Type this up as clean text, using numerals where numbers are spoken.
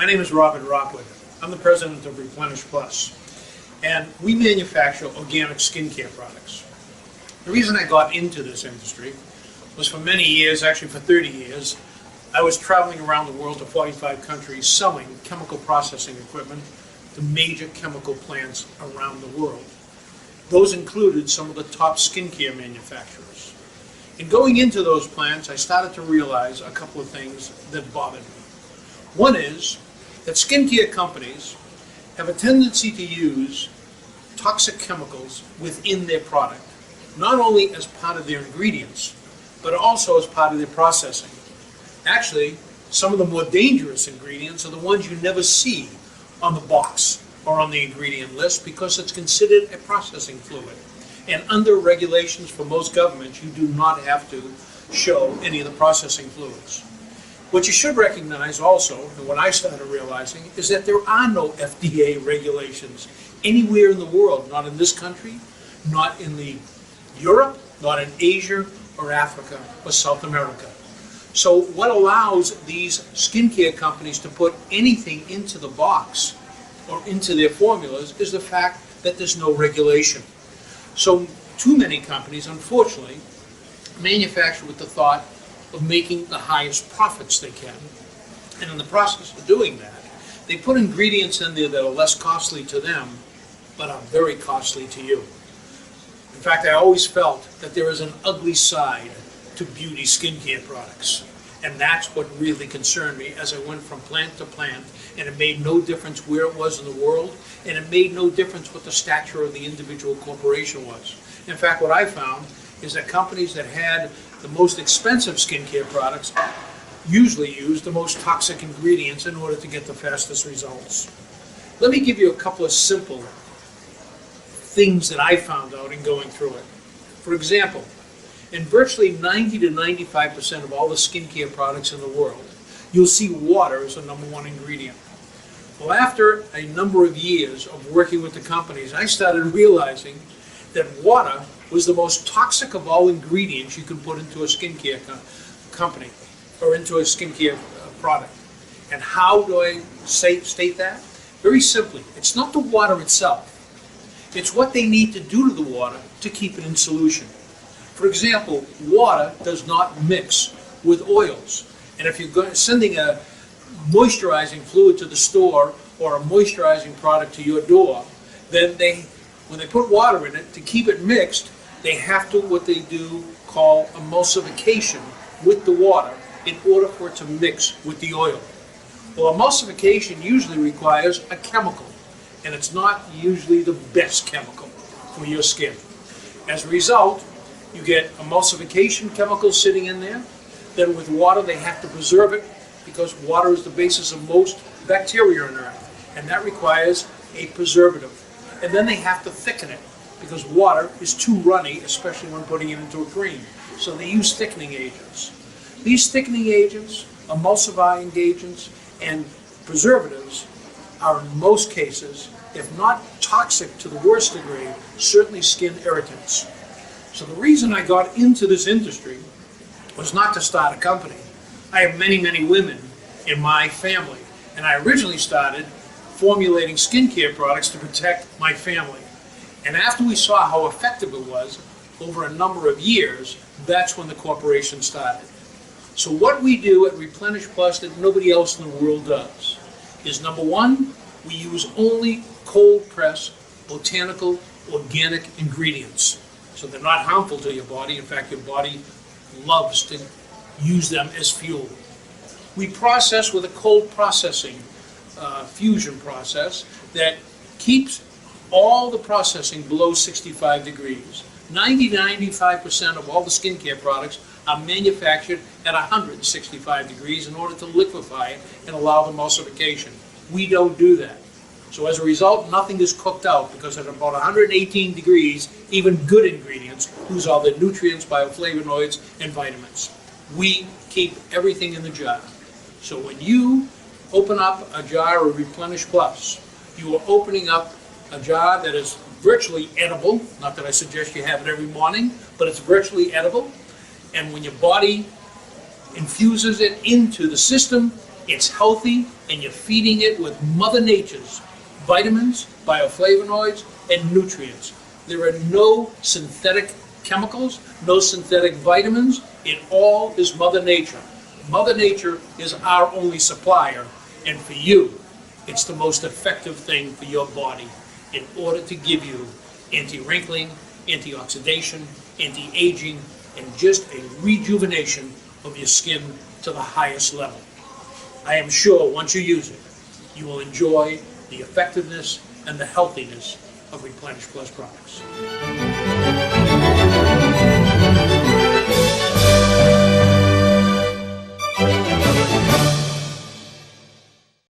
My name is Robert Rockwood. I'm the president of Replenish Plus, and we manufacture organic skincare products. The reason I got into this industry was for many years, actually for 30 years, I was traveling around the world to 45 countries selling chemical processing equipment to major chemical plants around the world. Those included some of the top skincare manufacturers. In going into those plants, I started to realize a couple of things that bothered me. One is that skincare companies have a tendency to use toxic chemicals within their product, not only as part of their ingredients, but also as part of their processing. Actually, some of the more dangerous ingredients are the ones you never see on the box or on the ingredient list because it's considered a processing fluid. And under regulations for most governments, you do not have to show any of the processing fluids. What you should recognize also, and what I started realizing, is that there are no FDA regulations anywhere in the world, not in this country, not in Europe, not in Asia or Africa or South America. So what allows these skincare companies to put anything into the box or into their formulas is the fact that there's no regulation. So too many companies, unfortunately, manufacture with the thought of making the highest profits they can. And in the process of doing that, they put ingredients in there that are less costly to them, but are very costly to you. In fact, I always felt that there is an ugly side to beauty skincare products. And that's what really concerned me as I went from plant to plant, and it made no difference where it was in the world, and it made no difference what the stature of the individual corporation was. In fact, what I found is that companies that had the most expensive skincare products usually use the most toxic ingredients in order to get the fastest results. Let me give you a couple of simple things that I found out in going through it. For example, in virtually 90 to 95% of all the skincare products in the world, you'll see water as the #1 ingredient. Well, after a number of years of working with the companies, I started realizing that water was the most toxic of all ingredients you can put into a skincare company or into a skincare product. And how do I state that? Very simply, it's not the water itself. It's what they need to do to the water to keep it in solution. For example, water does not mix with oils. And if you're sending a moisturizing fluid to the store or a moisturizing product to your door, then when they put water in it, to keep it mixed, they have to, what they do, call emulsification with the water in order for it to mix with the oil. Well, emulsification usually requires a chemical, and it's not usually the best chemical for your skin. As a result, you get emulsification chemicals sitting in there. Then with water, they have to preserve it because water is the basis of most bacteria on Earth, and that requires a preservative. And then they have to thicken it because water is too runny, especially when putting it into a cream. So they use thickening agents. These thickening agents, emulsifying agents, and preservatives are in most cases, if not toxic to the worst degree, certainly skin irritants. So the reason I got into this industry was not to start a company. I have many, many women in my family, and I originally started formulating skincare products to protect my family. And after we saw how effective it was over a number of years, that's when the corporation started. So what we do at Replenish Plus that nobody else in the world does is, #1, we use only cold press, botanical, organic ingredients. So they're not harmful to your body. In fact, your body loves to use them as fuel. We process with a cold processing fusion process that keeps all the processing below 65 degrees. 90-95% of all the skincare products are manufactured at 165 degrees in order to liquefy it and allow the emulsification. We don't do that. So as a result, nothing is cooked out because at about 118 degrees, even good ingredients lose all their nutrients, bioflavonoids, and vitamins. We keep everything in the jar. So when you open up a jar of Replenish Plus, you are opening up a jar that is virtually edible. Not that I suggest you have it every morning, but it's virtually edible. And when your body infuses it into the system, It's healthy, and you're feeding it with Mother Nature's vitamins, bioflavonoids, and nutrients. There are no synthetic chemicals, no synthetic vitamins. It all is Mother Nature. Mother Nature is our only supplier, and for you, it's the most effective thing for your body in order to give you anti-wrinkling, anti-oxidation, anti-aging, and just a rejuvenation of your skin to the highest level. I am sure once you use it, you will enjoy the effectiveness and the healthiness of Replenish Plus products.